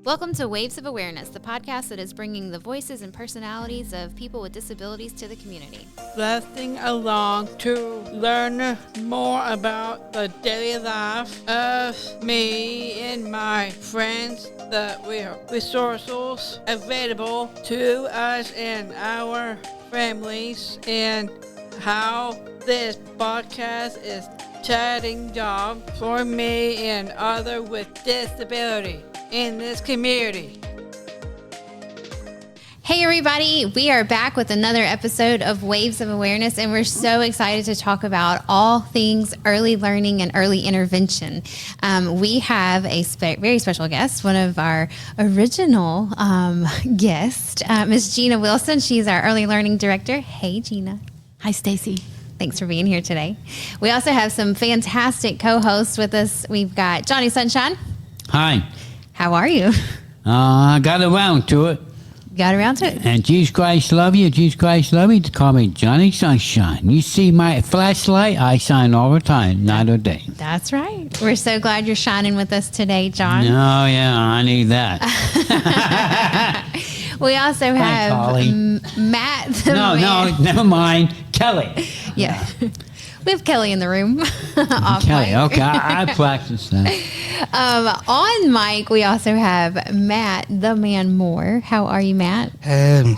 Welcome to Waves of Awareness, the podcast that is bringing the voices and personalities of people with disabilities to the community. Listening along to learn more about the daily life of me and my friends, the resources available to us and our families, and how this podcast is chatting job for me and others with disability in this community. Hey everybody, we are back with another episode of Waves of Awareness, and we're so excited to talk about all things early learning and early intervention. We have a very special guest, one of our original guests, Ms. Gina Wilson. She's our early learning director. Hey Gina. Hi Staci. Thanks for being here today. We also have some fantastic co-hosts with us. We've got Johnny Sunshine. Hi. How are you? I got around to it. Got around to it? And Jesus Christ love you. Jesus Christ love you. To call me Johnny Sunshine. You see my flashlight? I shine all the time, night or day. That's right. We're so glad you're shining with us today, John. Oh, yeah, I need that. We also have Matt. No, never mind. Kelly. Yeah. We have Kelly in the room. Kelly, mic. Okay, I practice that. On mic, we also have Matt, the man Moore. How are you, Matt? I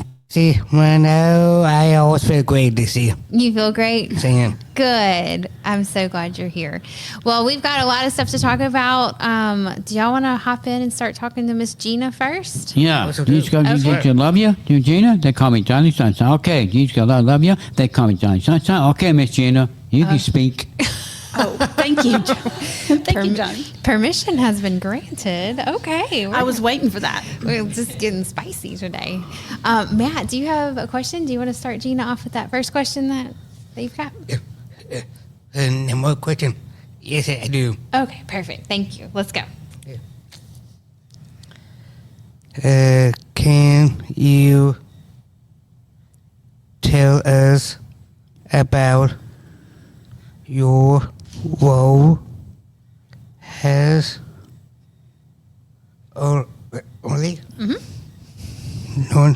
always feel great to see you. You feel great? Singing. Good. I'm so glad you're here. Well, we've got a lot of stuff to talk about. Do y'all want to hop in and start talking to Miss Gina first? Yeah. Jesus Christ love you. Gina, they call me Johnny Sunshine. Okay. Jesus Christ love you. They call me Johnny Sunshine. Okay, Miss Gina, you can speak. Oh, thank you. Thank you, Johnny. Permission has been granted. Okay. I was waiting for that. We're just getting spicy today. Matt, do you have a question? Do you want to start Gina off with that first question that you've got? No more question. Yes, I do. Okay, perfect. Thank you. Let's go. Can you tell us about your role as only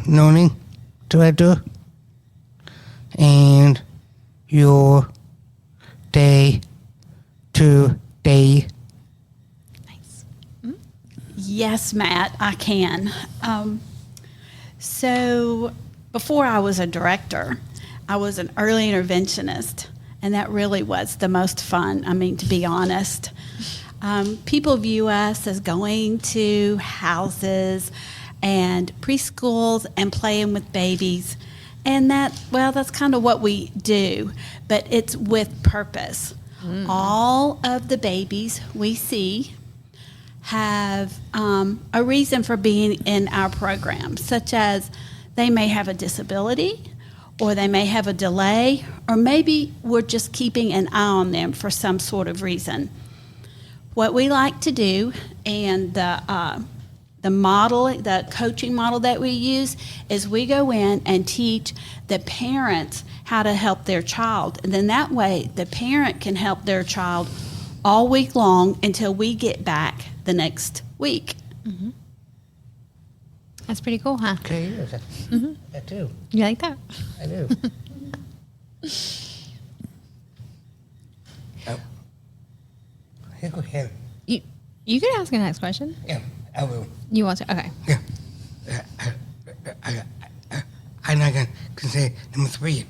learning director and your day-to-day? Nice. Yes, Matt, I can. So before I was a director, I was an early interventionist, and that really was the most fun. I mean, to be honest, people view us as going to houses and preschools and playing with babies. And that's kind of what we do, but it's with purpose. All of the babies we see have a reason for being in our program, such as they may have a disability, or they may have a delay, or maybe we're just keeping an eye on them for some sort of reason. What we like to do, and the coaching model that we use, is we go in and teach the parents how to help their child. And then that way, the parent can help their child all week long until we get back the next week. Mm-hmm. That's pretty cool, huh? Okay, yes. That too. You like that? I do. Go ahead. You can ask the next question. Yeah, I will. You want to? Okay. Yeah. I'm not going to say number 3.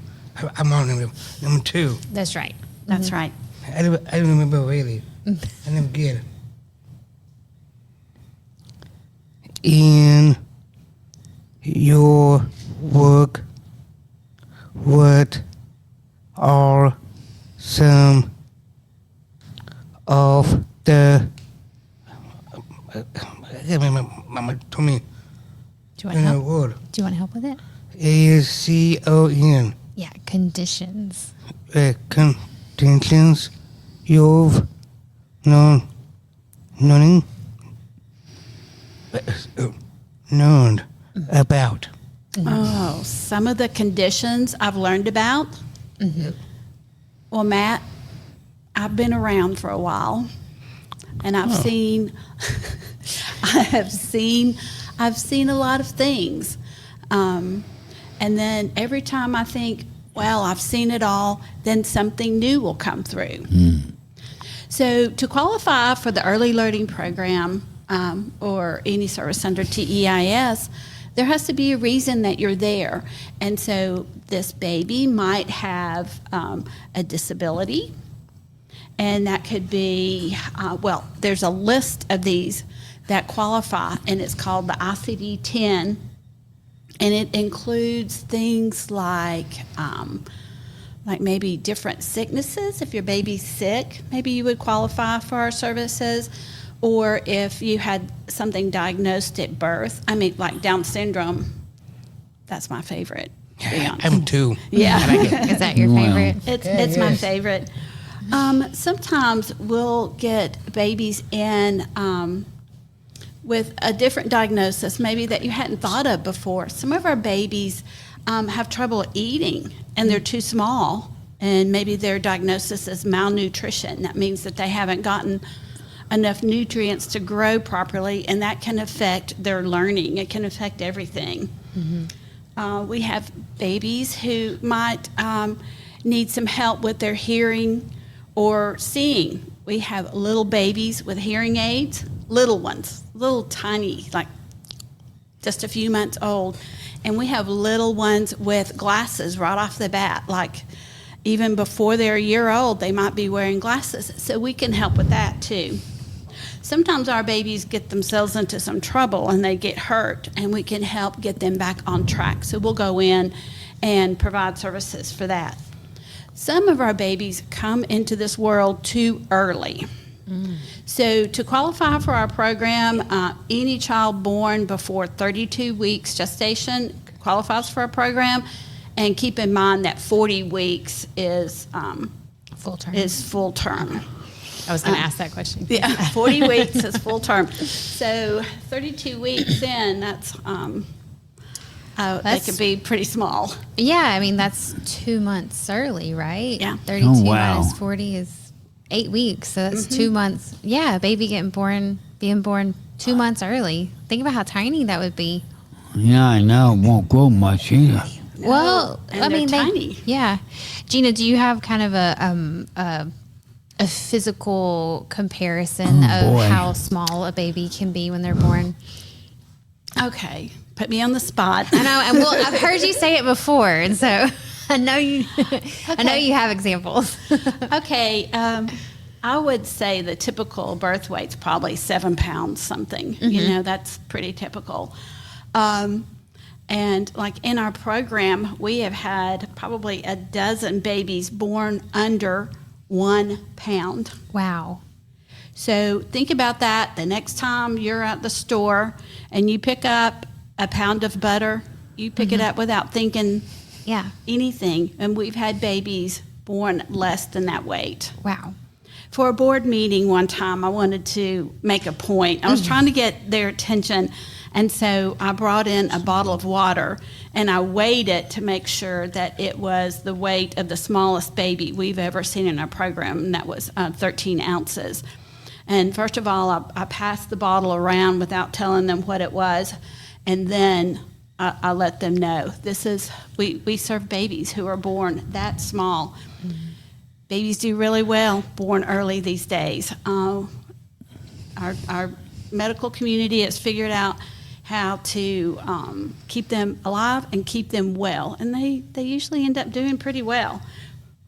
I'm on number 2. That's right. That's right. I don't remember really. I never get it. In your work, what are some of the Mama told me Do you want to help? word. Do you want to help with it? ACON. Yeah, conditions. Conditions you've learned about. Oh, some of the conditions I've learned about? Mm-hmm. Well, Matt, I've been around for a while, and I've seen I've seen a lot of things. And then every time I think, well, I've seen it all, then something new will come through. So to qualify for the early learning program or any service under TEIS, there has to be a reason that you're there. And so this baby might have a disability, and that could be, there's a list of these that qualify, and it's called the ICD-10, and it includes things like maybe different sicknesses. If your baby's sick, maybe you would qualify for our services. Or if you had something diagnosed at birth, like Down syndrome, that's my favorite, to be honest. I'm too. Yeah. Is that your favorite? It's my favorite. Sometimes we'll get babies in with a different diagnosis, maybe that you hadn't thought of before. Some of our babies have trouble eating, and they're too small, and maybe their diagnosis is malnutrition. That means that they haven't gotten enough nutrients to grow properly, and that can affect their learning. It can affect everything. We have babies who might need some help with their hearing or seeing. We have little babies with hearing aids, little ones, little tiny, like just a few months old. And we have little ones with glasses right off the bat, like even before they're a year old, they might be wearing glasses. So we can help with that too. Sometimes our babies get themselves into some trouble and they get hurt, and we can help get them back on track. So we'll go in and provide services for that. Some of our babies come into this world too early. So to qualify for our program, any child born before 32 weeks gestation qualifies for our program. And keep in mind that 40 weeks is Full term. full term. I was going to ask that question. Yeah, 40 weeks is full term. So 32 weeks in, they could be pretty small. Yeah, I mean, that's 2 months early, right? Yeah. 32 Oh, wow. minus 40 is 8 weeks. So that's 2 months. Yeah, a baby being born 2 months early. Think about how tiny that would be. Yeah, I know. It won't grow much either. Well, and I they're mean, tiny. Yeah. Gina, do you have kind of a physical comparison of boy. how small a baby can be when they're born? Okay, put me on the spot. I know, and I've heard you say it before, and so I know you. I know you have examples. Okay, I would say the typical birth weight's probably 7 pounds something. That's pretty typical. And like in our program, we have had probably a dozen babies born under 1 pound. Wow. So think about that. The next time you're at the store and you pick up a pound of butter, you pick it up without thinking anything. And we've had babies born less than that weight. Wow. For a board meeting one time, I wanted to make a point. I was trying to get their attention, and so I brought in a bottle of water, and I weighed it to make sure that it was the weight of the smallest baby we've ever seen in our program, and that was 13 ounces. And first of all, I passed the bottle around without telling them what it was, and then I let them know, we serve babies who are born that small. Babies do really well born early these days. Our medical community has figured out how to keep them alive and keep them well, and they usually end up doing pretty well,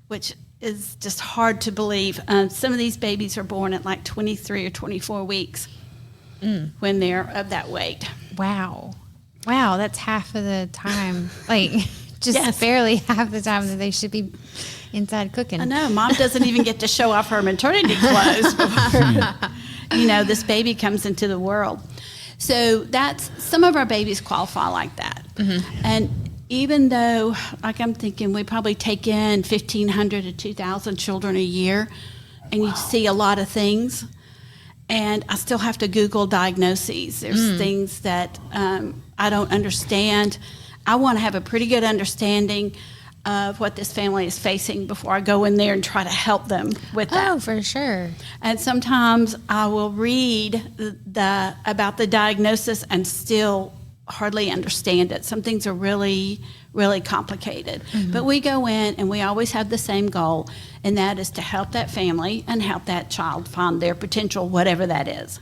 which is just hard to believe. Some of these babies are born at like 23 or 24 weeks when they're of that weight. Wow, that's half of the time. Like, just Yes. barely half the time that they should be inside cooking. I know. Mom doesn't even get to show off her maternity clothes before, this baby comes into the world. So some of our babies qualify like that. And even though, like I'm thinking, we probably take in 1,500 to 2,000 children a year, and you see a lot of things, and I still have to Google diagnoses. There's things that I don't understand. I want to have a pretty good understanding of what this family is facing before I go in there and try to help them with that. Oh, for sure. And sometimes I will read about the diagnosis and still hardly understand it. Some things are really, really complicated. But we go in and we always have the same goal, and that is to help that family and help that child find their potential, whatever that is.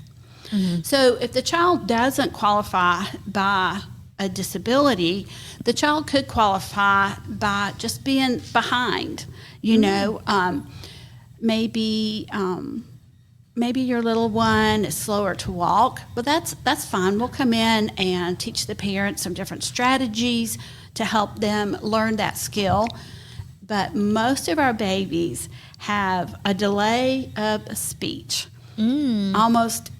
So if the child doesn't qualify by a disability, the child could qualify by just being behind. Maybe your little one is slower to walk, but that's fine. We'll come in and teach the parents some different strategies to help them learn that skill. But most of our babies have a delay of speech. Almost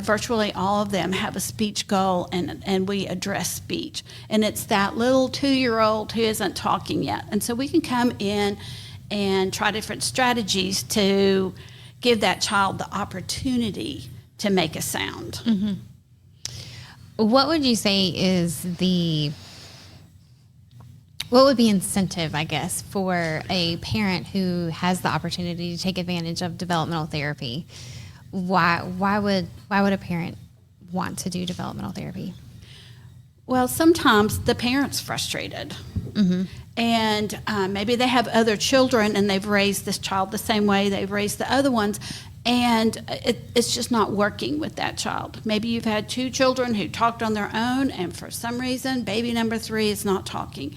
virtually all of them have a speech goal, and we address speech. And it's that little 2-year-old who isn't talking yet. And so we can come in and try different strategies to give that child the opportunity to make a sound. What would you say is what would be incentive, I guess, for a parent who has the opportunity to take advantage of developmental therapy? Why would a parent want to do developmental therapy? Well, sometimes the parent's frustrated. And maybe they have other children and they've raised this child the same way they've raised the other ones, and it's just not working with that child. Maybe you've had 2 children who talked on their own, and for some reason, baby number 3 is not talking.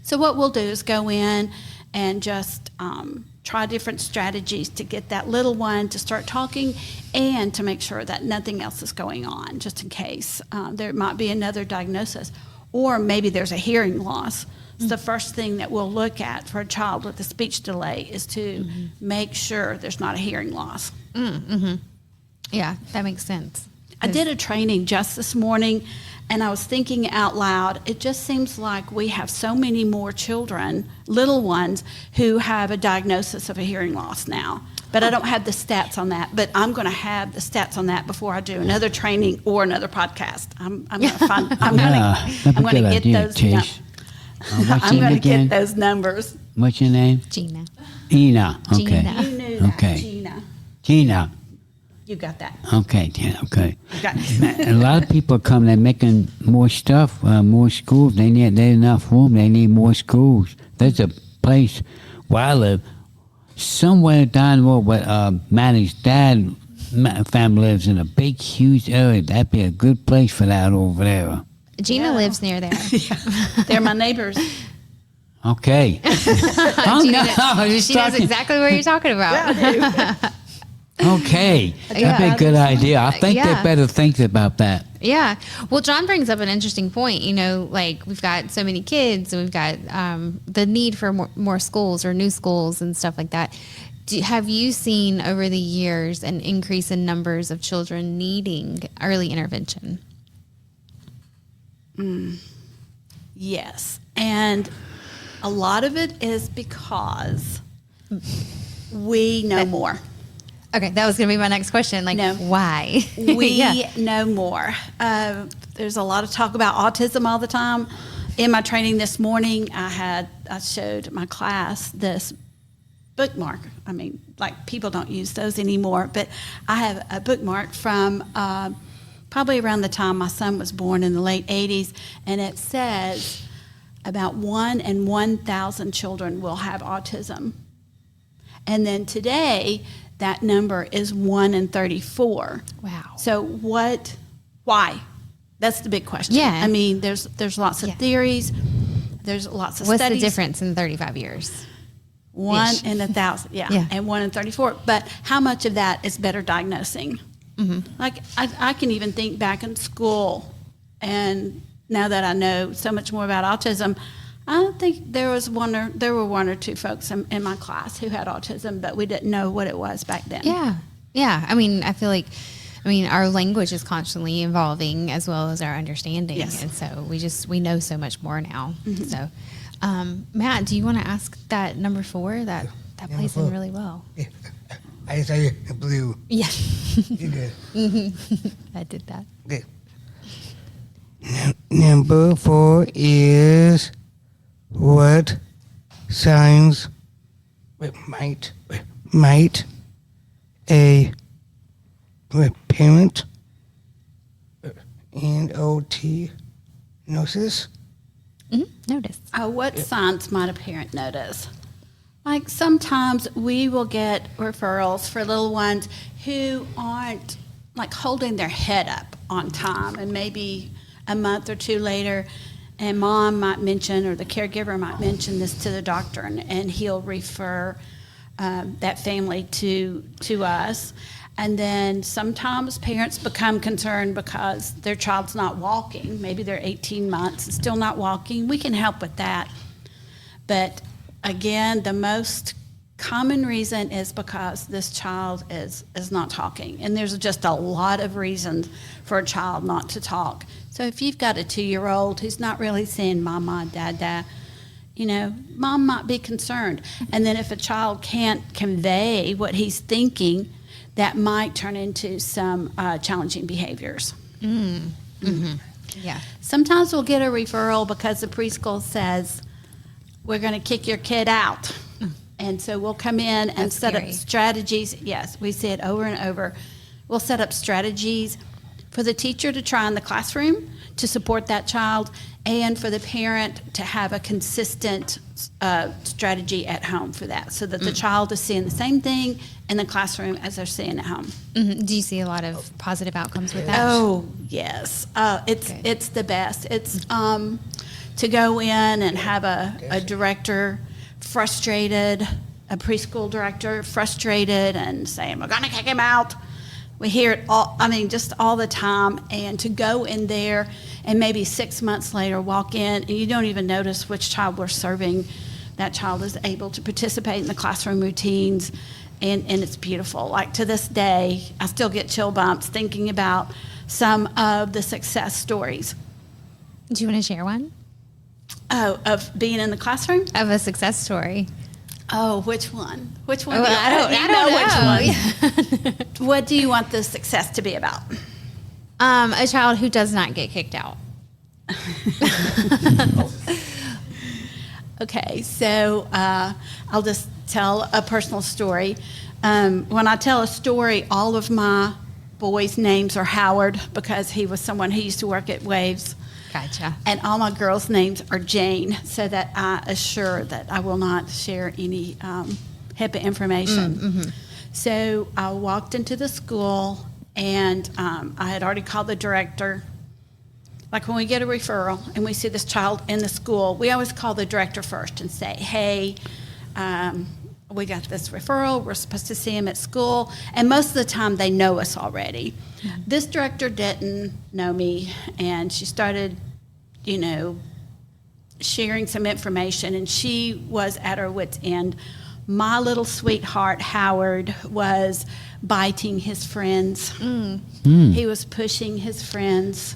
So what we'll do is go in and just try different strategies to get that little one to start talking, and to make sure that nothing else is going on, just in case there might be another diagnosis, or maybe there's a hearing loss. So the first thing that we'll look at for a child with a speech delay is to make sure there's not a hearing loss. Yeah, that makes sense. I did a training just this morning, and I was thinking out loud, it just seems like we have so many more children, little ones, who have a diagnosis of a hearing loss now. But I don't have the stats on that. But I'm going to have the stats on that before I do another training or another podcast. I'm going to find. I'm going to get those. I'm going to get those numbers. What's your name? Gina. Ina. Okay. Gina. You knew that, Okay. Gina. Gina. You got that. Okay, Gina. Okay. You got A lot of people come. They're making more stuff, more schools. There's enough room. They need more schools. There's a place where I live, somewhere down the road where Maddie's dad family lives in a big, huge area. That'd be a good place for that over there. Gina lives near there. They're my neighbors. Okay. She knows exactly what you're talking about. Okay. That'd be a good idea. I think they better think about that. Yeah. Well, John brings up an interesting point. Like we've got so many kids, and we've got the need for more schools or new schools and stuff like that. Have you seen over the years an increase in numbers of children needing early intervention? Yes. And a lot of it is because we know more. Okay, that was going to be my next question. Why? We know more. There's a lot of talk about autism all the time. In my training this morning, I showed my class this bookmark. I mean, people don't use those anymore, but I have a bookmark from probably around the time my son was born in the late 80s, and it says about 1 in 1,000 children will have autism. And then today, that number is 1 in 34. Wow. So why? That's the big question. Yeah. I mean, there's lots of theories. There's lots of What's studies. the difference in 35 years? 1 in 1,000, and 1 in 34. But how much of that is better diagnosing? I can even think back in school, and now that I know so much more about autism, I don't think there were 1 or 2 folks in my class who had autism, but we didn't know what it was back then. Yeah. I mean, I feel like, our language is constantly evolving as well as our understanding. Yes. And so we know so much more now. So, Matt, do you want to ask that number 4? That plays in really well. Yeah. I say blue. Yeah. You good. I did that. Okay. Number 4 is what signs might a parent notice? Notice. What signs might a parent notice? Like sometimes we will get referrals for little ones who aren't like holding their head up on time, and maybe a month or two later, and mom might mention or the caregiver might mention this to the doctor, and he'll refer that family to us. And then sometimes parents become concerned because their child's not walking. Maybe they're 18 months and still not walking. We can help with that. But again, the most common reason is because this child is not talking. And there's just a lot of reasons for a child not to talk. So if you've got a 2-year-old who's not really saying mama, dada, mom might be concerned. And then if a child can't convey what he's thinking, that might turn into some challenging behaviors. Yeah. Sometimes we'll get a referral because the preschool says, we're going to kick your kid out. And so we'll come in and set up strategies. Yes, we see it over and over. We'll set up strategies for the teacher to try in the classroom to support that child, and for the parent to have a consistent strategy at home for that, so that the child is seeing the same thing in the classroom as they're seeing at home. Do you see a lot of positive outcomes with that? Oh, yes. It's the best. It's to go in and have a director frustrated, a preschool director frustrated and saying, we're going to kick him out. We hear it just all the time. And to go in there and maybe 6 months later walk in and you don't even notice which child we're serving. That child is able to participate in the classroom routines, and it's beautiful. Like to this day, I still get chill bumps thinking about some of the success stories. Do you want to share one? Oh, of being in the classroom? Of a success story. Oh, which one? Which one? Well, I don't know. Which one. What do you want the success to be about? A child who does not get kicked out. Okay, so I'll just tell a personal story. When I tell a story, all of my boys' names are Howard because he was someone who used to work at Waves. Gotcha. And all my girls' names are Jane, so that I assure that I will not share any HIPAA information. So I walked into the school, and I had already called the director. Like when we get a referral and we see this child in the school, we always call the director first and say, hey, we got this referral. We're supposed to see him at school. And most of the time they know us already. This director didn't know me, and she started, sharing some information, and she was at her wit's end. My little sweetheart, Howard, was biting his friends. He was pushing his friends,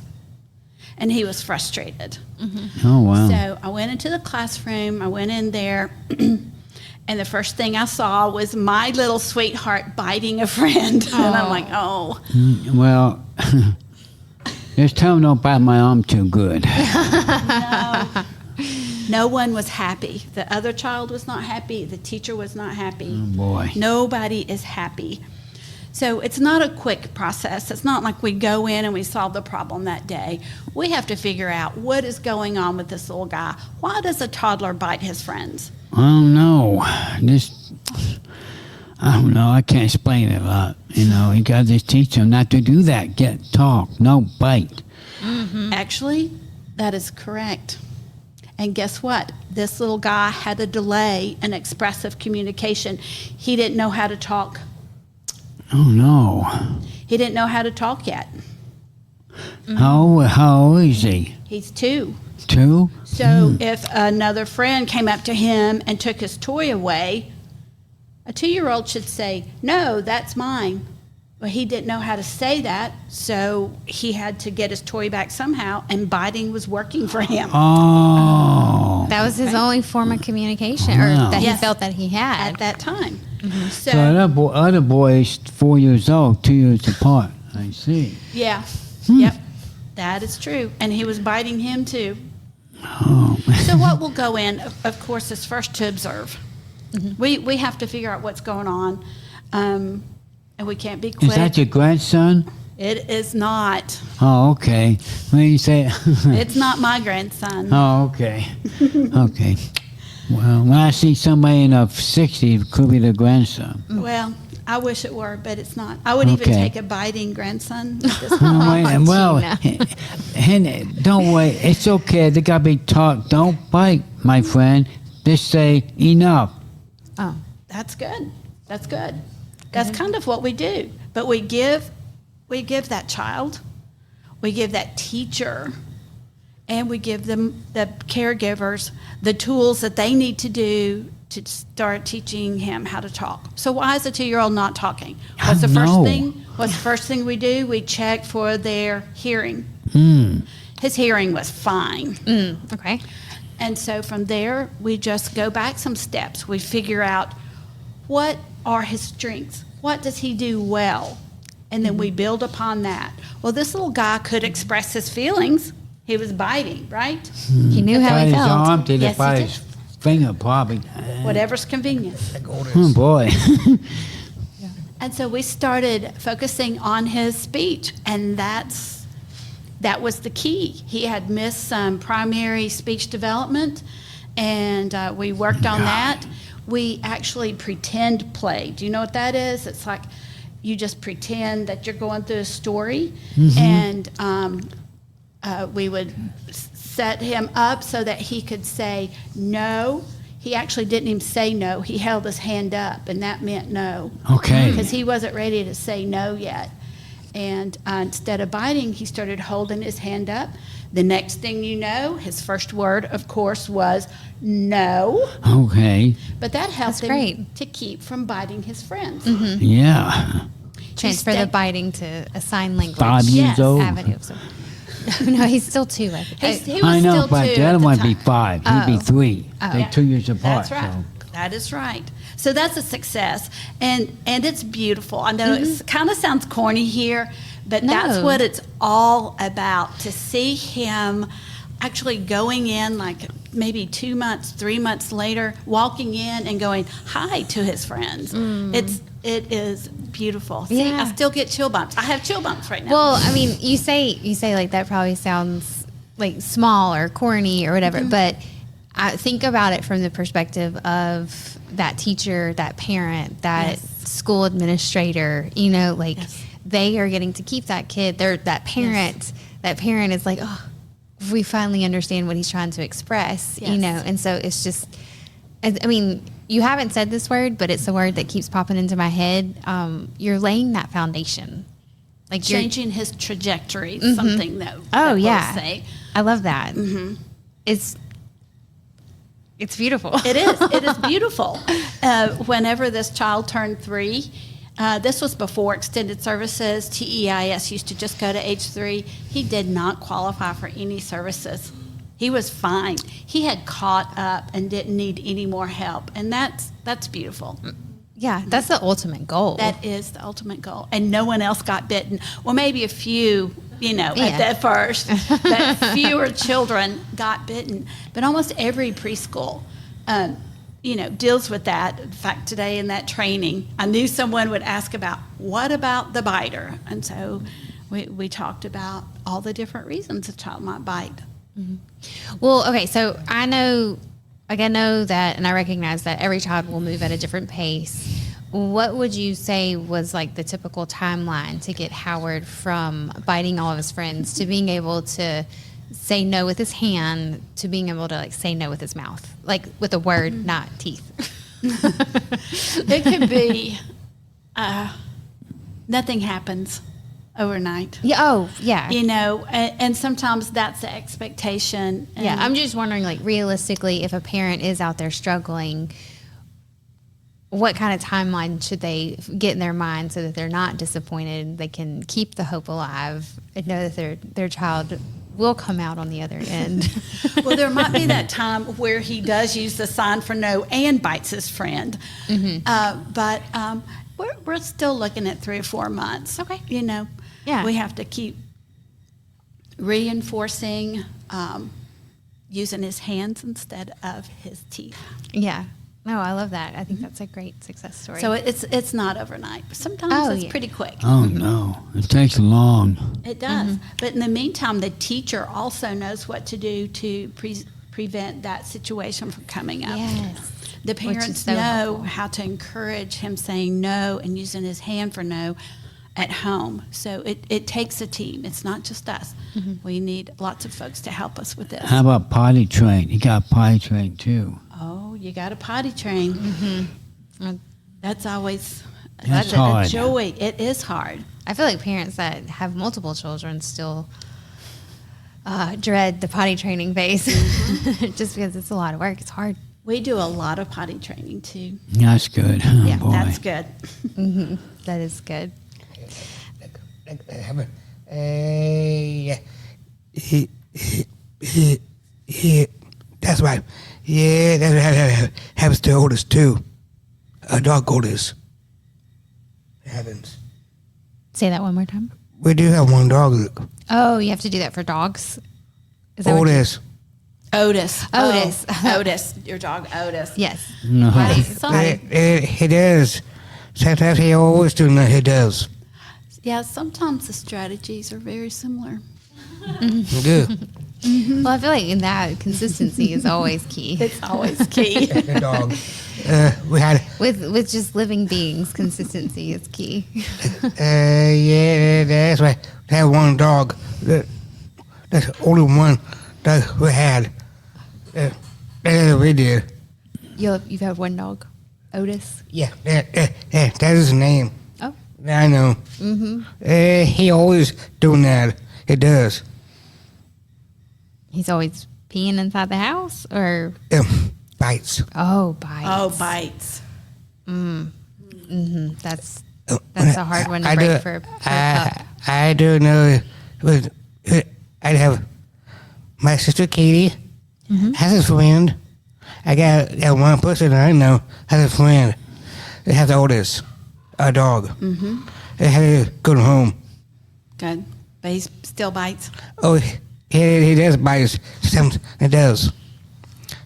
and he was frustrated. Oh, wow. So I went into the classroom. I went in there, and the first thing I saw was my little sweetheart biting a friend. And I'm like, oh. Well, just tell him don't bite my arm too good. No one was happy. The other child was not happy. The teacher was not happy. Oh, boy. Nobody is happy. So it's not a quick process. It's not like we go in and we solve the problem that day. We have to figure out what is going on with this little guy. Why does a toddler bite his friends? I don't know. I don't know. I can't explain it a lot. You got to just teach them not to do that. Talk, no bite. Actually, that is correct. And guess what? This little guy had a delay in expressive communication. He didn't know how to talk. Oh, no. He didn't know how to talk yet. How old is he? He's 2. 2? So if another friend came up to him and took his toy away, a 2-year-old should say, no, that's mine. Well, he didn't know how to say that, so he had to get his toy back somehow, and biting was working for him. Oh. That was his only form of communication, or Wow. that Yes. he felt that he had. At that time. So other boy is 4 years old, 2 years apart. I see. Yeah. Yep. That is true. And he was biting him too. So what will go in, of course, is first to observe. We have to figure out what's going on, and we can't be quick. Is that your grandson? It is not. Oh, okay. When you say, It's not my grandson. oh, okay, okay. Well, when I see somebody in the 60s, it could be the grandson. Well, I wish it were, but it's not. I would even Okay. take a biting grandson. at this point. Oh, wait, and well, Gina. and don't wait. It's okay. They gotta be taught. Don't bite, my friend. Just say enough. Oh, That's good. That's good. That's kind of what we do. But we give that child, we give that teacher, and we give them, the caregivers, the tools that they need to do to start teaching him how to talk. So why is a 2-year-old not talking? What's the first No. thing? What's the first thing we do? We check for their hearing. His hearing was fine. okay. And so from there, we just go back some steps. We figure out what are his strengths? What does he do well? And then we build upon that. Well, this little guy could express his feelings. He was biting, right? He knew how Bite he his felt. arm till Yes, it bite he his finger, probably. Whatever's convenient. Oh, boy. And so we started focusing on his speech, and that was the key. He had missed some primary speech development, and we worked on that. We actually pretend play. Do you know what that is? It's like you just pretend that you're going through a story, and we would set him up so that he could say no. He actually didn't even say no. He held his hand up, and that meant no. Okay. Because he wasn't ready to say no yet. And instead of biting, he started holding his hand up. The next thing you know, his first word, of course, was no. Okay. But that helped That's him great. to keep from biting his friends. Yeah. Transfer the biting to a sign language 5 years Yes. old. avenue. So, no, he's still 2. I think. He was I know, still but two the at other the one would be time. 5. He'd be 3. They're Yeah. 2 years apart. That's right. So. That is right. So that's a success, and it's beautiful. I know it kind of sounds corny here, but that's No. what it's all about. To see him actually going in, like maybe 2 months, 3 months later, walking in and going hi to his friends. It is beautiful. See, Yeah. I still get chill bumps. I have chill bumps right now. Well, I mean, you say like that probably sounds like small or corny or whatever, but I think about it from the perspective of that teacher, that parent, that school administrator. You know, like they are getting to keep that kid. They're that parent. That parent is like, oh, we finally understand what he's trying to express. You Yes. know, and so it's just. I mean, you haven't said this word, but it's a word that keeps popping into my head. You're laying that foundation, like you're changing his trajectory, something that Oh that yeah, we'll say. I love that. It's beautiful. It is. It is beautiful. Whenever this child turned 3, this was before extended services. TEIS used to just go to age 3. He did not qualify for any services. He was fine. He had caught up and didn't need any more help, and that's beautiful. Yeah, that's the ultimate goal. That is the ultimate goal. And no one else got bitten. Well, maybe a few, Yeah. at that first, but fewer children got bitten. But almost every preschool, deals with that. In fact, today in that training, I knew someone would ask about, what about the biter? And so we talked about all the different reasons a child might bite. Well, okay, so I know that, and I recognize that every child will move at a different pace. What would you say was like the typical timeline to get Howard from biting all of his friends to being able to say no with his hand to being able to like say no with his mouth, like with a word, not teeth? It could be nothing happens overnight. Yeah. Oh, yeah. And sometimes that's the expectation. Yeah, And I'm just wondering, like, realistically, if a parent is out there struggling, what kind of timeline should they get in their mind so that they're not disappointed? They can keep the hope alive and know that their child will come out on the other end. Well, there might be that time where he does use the sign for no and bites his friend. But we're still looking at 3 or 4 months. Okay. We have to keep reinforcing using his hands instead of his teeth. Yeah. No, I love that. I think that's a great success story. So it's not overnight. Sometimes it's yeah. pretty quick. Oh no, it takes long. It does. But in the meantime, the teacher also knows what to do to prevent that situation from coming up. Yes. The Which is parents so know helpful. how to encourage him saying no and using his hand for no at home. So it takes a team. It's not just us. We need lots of folks to help us with this. How about potty train? You got potty train too. Oh, you got a potty train. That's always That's a hard. joy. It is hard. I feel like parents that have multiple children still dread the potty training phase just because it's a lot of work. It's hard. We do a lot of potty training too. That's good. Oh, Yeah, boy. that's good. That is good. That's right. Yeah, that happens to oldest too. Dog oldest. It happens. Say that one more time. We do have one dog. Oh, you have to do that for dogs? Is that what you- Oldest. Otis. Otis. Oh, Otis. Your dog Otis. Yes. No. He does. Sometimes he always do that. He does. Yeah, sometimes the strategies are very similar. Good. Well, I feel like in that consistency is always key. It's always key. The dog. We had. With just living beings, consistency is key. Yeah, that's right. We had one dog. That's the only one that we had. We did. You've had one dog, Otis. Yeah, that is his name. Oh. I know. He always doing that. He does. He's always peeing inside the house, or Bites. bites. Oh, bites. That's a hard one to break for a pup. I do know. I have my sister Katie has a friend. I got one person I know has a friend that has the oldest, a dog. They had to go home. Good. But he still bites. Oh, he does bite. Sometimes he does.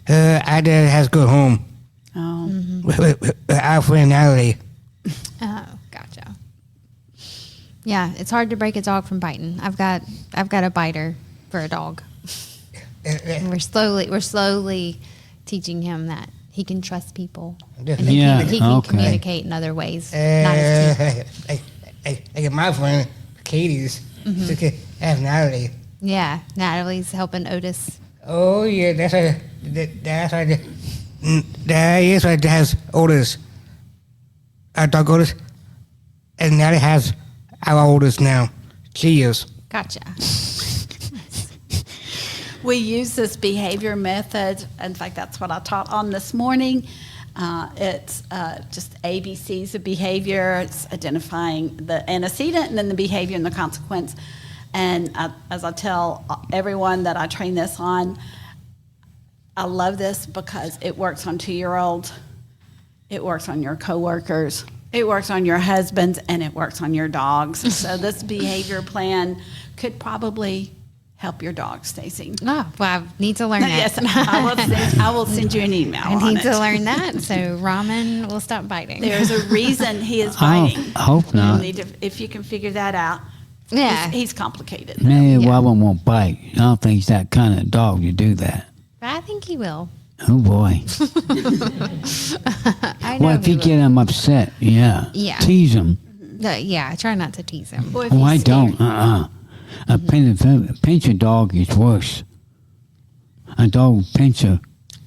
I did has to go home Oh. with our friend Natalie. Oh, gotcha. Yeah, it's hard to break a dog from biting. I've got a biter for a dog. And we're slowly teaching him that he can trust people. And Yeah, he can okay. communicate in other ways. Not as teeth. I get my friend Katie's. Have Natalie. Yeah, Natalie's helping Otis. Oh yeah, that's right. That is right. That has oldest. Our dog oldest, and Natalie has our oldest now. She is. Gotcha. We use this behavior method. In fact, that's what I taught on this morning. It's just ABCs of behavior. It's identifying the antecedent and then the behavior and the consequence. And as I tell everyone that I train this on, I love this because it works on 2-year-olds, it works on your coworkers, it works on your husbands, and it works on your dogs. So this behavior plan could probably help your dog, Staci. Oh, well, I need to learn that. Yes, I will send you an email. I on need it. to learn that, so Ramen will stop biting. There's a reason he is biting. I hope You not. need to, if you can figure that out. Yeah. He's complicated. Maybe Yeah. Robin won't bite. I don't think he's that kind of dog to do that. I think he will. Oh boy. I know Well, if he you will. get him upset, yeah. Yeah. Tease him. Yeah, I try not to tease him. Or if Oh, he's I scared. don't. A pinch a dog is worse. A dog pinch a.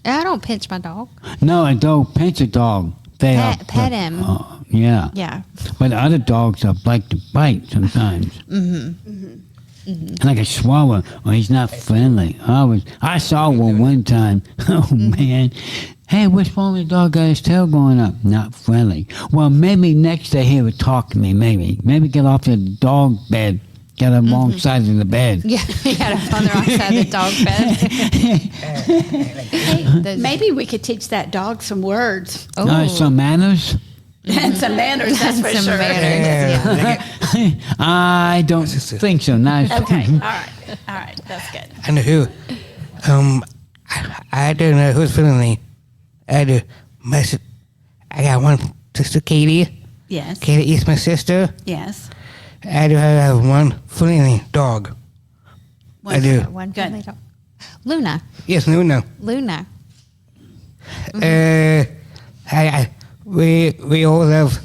I don't pinch my dog. No, a dog pinch a dog. They Pet him. Yeah. Yeah. But other dogs like to bite sometimes. Like a swallow. Well, he's not friendly. I saw one time. Oh man. Hey, what's wrong with the dog? Got his tail going up. Not friendly. Well, maybe next day he would talk to me. Maybe get off the dog bed. Get on the wrong side of the bed. Yeah, you got to on the wrong side of the dog bed. Maybe we could teach that dog some words Some manners. and some manners, that's for Some sure. manners, yeah. I don't think so. Not Okay, all right, that's good. I know who. I don't know who's feeling me. I do. I got one sister, Katie. Yes. Katie is my sister. Yes. I do have one friendly dog. I do. One Good. friendly dog. Luna. Yes, Luna. Luna. We all love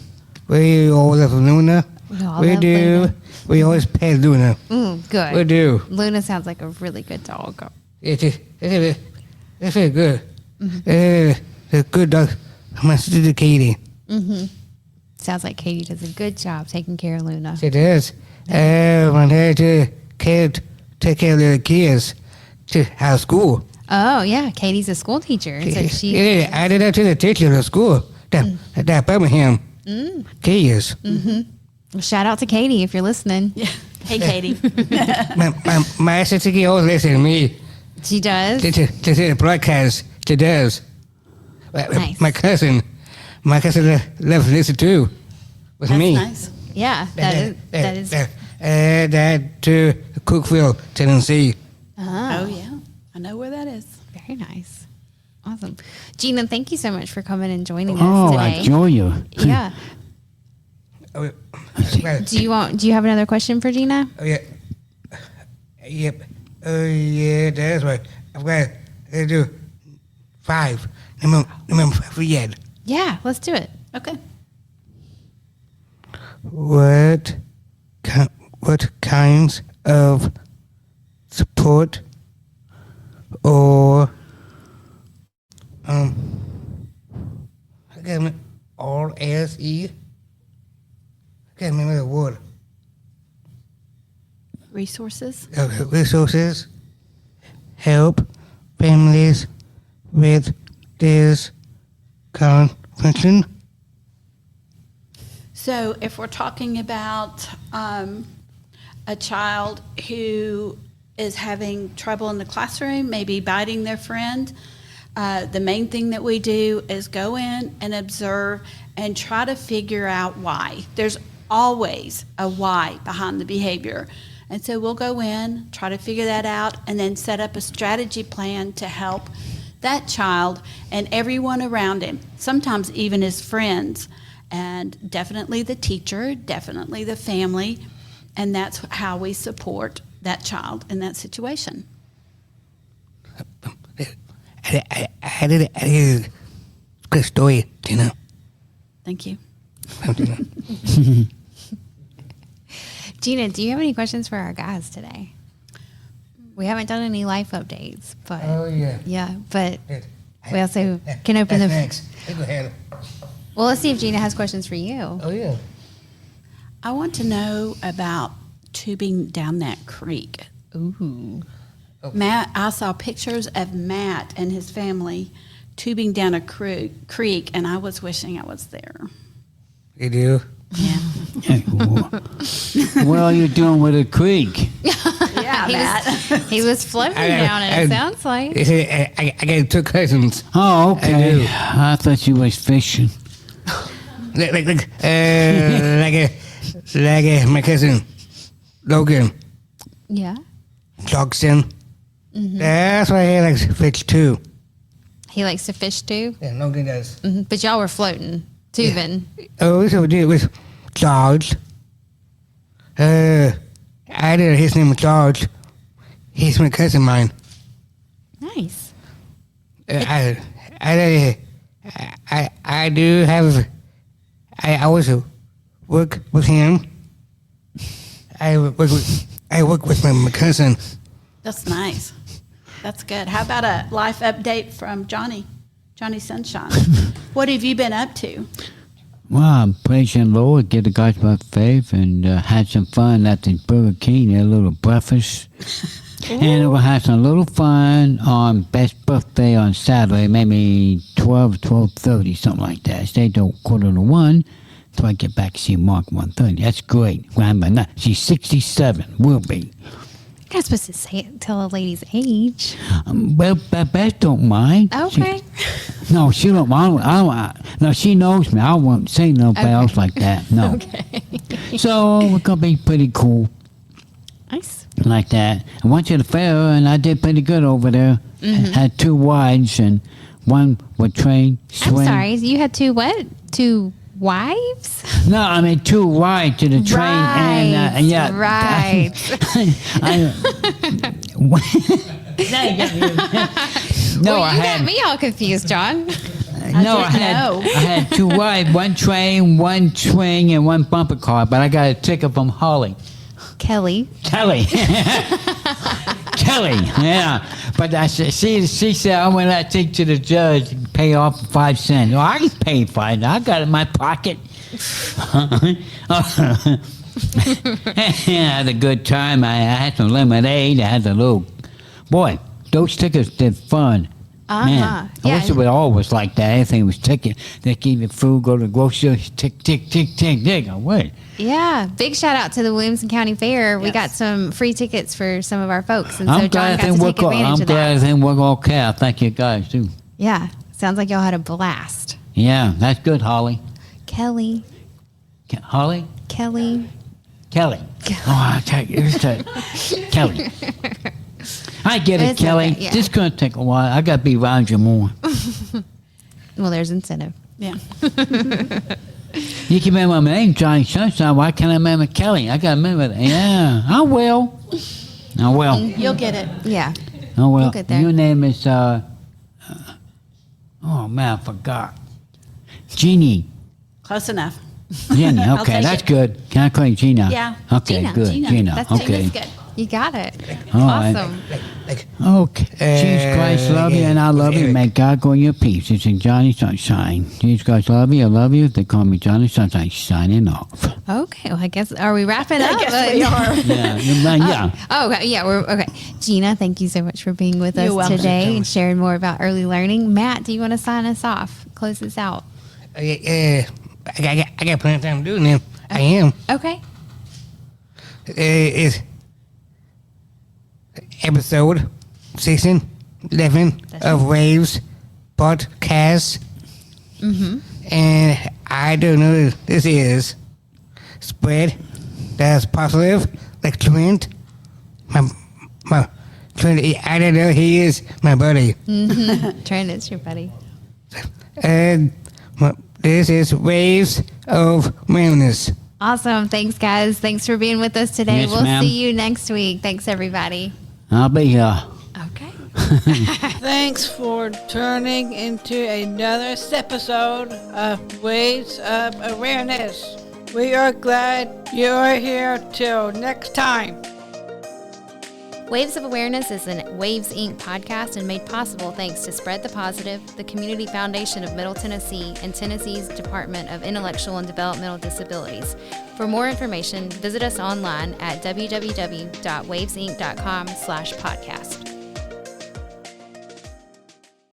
Luna. We do. Luna. We always pet Luna. Good. We do. Luna sounds like a really good dog. It's very good. It's a good dog. My sister Katie. Sounds like Katie does a good job taking care of Luna. She does. When they take care of the kids to our school. Oh, yeah. Katie's a school teacher. So she. Yeah, I did that to the teacher of school. That Birmingham. Kids. Well, shout out to Katie if you're listening. Yeah. Hey, Katie. My sister Katie always listens to me. She does. To see the broadcast. She does. Nice. My cousin loves to listen too. With That's me. nice. Yeah, that is. That to Cookville, Tennessee. Oh, yeah. I know where that is. Very nice. Awesome. Gina, thank you so much for coming and joining us Oh, I today. join you. Yeah. Oh, Do you have another question for Gina? oh yeah. Yep. Oh yeah, that's right. I've got to do 5. Number 5 yet. Yeah, let's do it. Okay. What kinds of support or I can't remember RSE. I can't remember the word. Resources. Resources help families with this convention. So, if we're talking about a child who is having trouble in the classroom, maybe biting their friend, the main thing that we do is go in and observe and try to figure out why. There's always a why behind the behavior. And so we'll go in, try to figure that out, and then set up a strategy plan to help that child and everyone around him, sometimes even his friends, and definitely the teacher, definitely the family, and that's how we support that child in that situation. I did a good story, Gina. Thank you. Gina, do you have any questions for our guys today? We haven't done any life updates, but Oh yeah. yeah, but we also can open the. Thanks. Go ahead. Well, let's see if Gina has questions for you. Oh yeah. I want to know about tubing down that creek. Ooh. Matt, I saw pictures of Matt and his family tubing down a creek, and I was wishing I was there. You do? Yeah. What are you doing with a creek? Yeah, Matt. He was floating down it, it sounds like. I got 2 cousins. Oh, I do. okay. I thought you was fishing. Like my cousin Logan Yeah. Dogson. That's why he likes fish too. He likes to fish too. Yeah, Logan does. But y'all were floating, tubing. Oh, so we did with George. I did. His name was George. He's my cousin of mine. Nice. I do have. I always work with him. I work with my cousin. That's nice. That's good. How about a life update from Johnny Sunshine? What have you been up to? Well, I'm praising the Lord, give the God's my faith, and had some fun at the Burger King, a little breakfast. And we'll have some little fun on Beth's birthday on Saturday, maybe 12:30, something like that. Stay till 1:45, so I get back to see Mark 1:30. That's great. Grandma, she's 67, will be. You're not supposed to say it, tell a lady's age. Well, Beth don't mind. Okay. No, she don't. No, she knows me. I won't say nobody else like that. No. Okay. So we're gonna be pretty cool. Nice. like that. I went to the fair, and I did pretty good over there. Had 2 wides, and one would train, swing. I'm sorry. You had 2 what? 2 wives? No, I mean 2 wide to the train, and yeah. Right. No, well, I you had got me all confused, John. I had 2 wide, 1 train, 1 swing, and 1 bumper car. But I got a ticket from Holly. Kelly. Kelly, yeah. But she said, I want that ticket to the judge and pay off 5 cents. Well, I can pay 5. I got it in my pocket. I had a good time. I had some lemonade. I had a little... Boy, those tickets did fun. Man, I wish it was always like that. Everything was ticket. They give you food, go to the grocery store, tick, tick, tick, tick, tick. I wait. Yeah, big shout out to the Williamson County Fair. We got some free tickets for some of our folks, and so John got to take advantage of that. I'm glad everything worked okay. I thank you guys, too. Yeah, sounds like y'all had a blast. Yeah, that's good, Holly. Kelly. Holly? Kelly. Kelly. Oh, I tell you, Kelly. I get it, Kelly. Okay, yeah. This is going to take a while. I got to be around you more. Well, there's incentive. Yeah. You can remember my name, Johnny Sunshine. Why can't I remember Kelly? I got to remember that. Yeah, I will. You'll get it. Yeah. Oh, well. We'll get there. Your name is, oh, man, I forgot. Jeannie. Close enough. Jenny, okay, take that's it. good. Can I call you Gina? Yeah. Okay, Gina. good. Gina. That's Okay. good. You got it. All right. Awesome. Okay. Jesus Christ love you, and I love you. May God go in your peace. It's in Johnny Sunshine. Jesus Christ love you. I love you. They call me Johnny Sunshine. Signing off. Okay. Well, I guess, are we wrapping up? I guess we are. Yeah. Oh, okay. Yeah, we're okay. Gina, thank you so much for being with us welcome. today and sharing more about early learning. Matt, do you want to sign us off? Close this out. I got plenty of time to do it now. I am. Okay. It's episode 11 of Waves podcast. And I don't know what this is. Spread that's positive, like Trent. My Trent, I don't know, he is my buddy. Trent, it's your buddy. And this is Waves of Wellness. Awesome. Thanks, guys. Thanks for being with us today. Yes, we'll ma'am. see you next week. Thanks, everybody. I'll be here. Okay. Thanks for turning into another episode of Waves of Awareness. We are glad you're here till next time. Waves of Awareness is a Waves Inc. podcast and made possible thanks to Spread the Positive, the Community Foundation of Middle Tennessee, and Tennessee's Department of Intellectual and Developmental Disabilities. For more information, visit us online at www.wavesinc.com/podcast.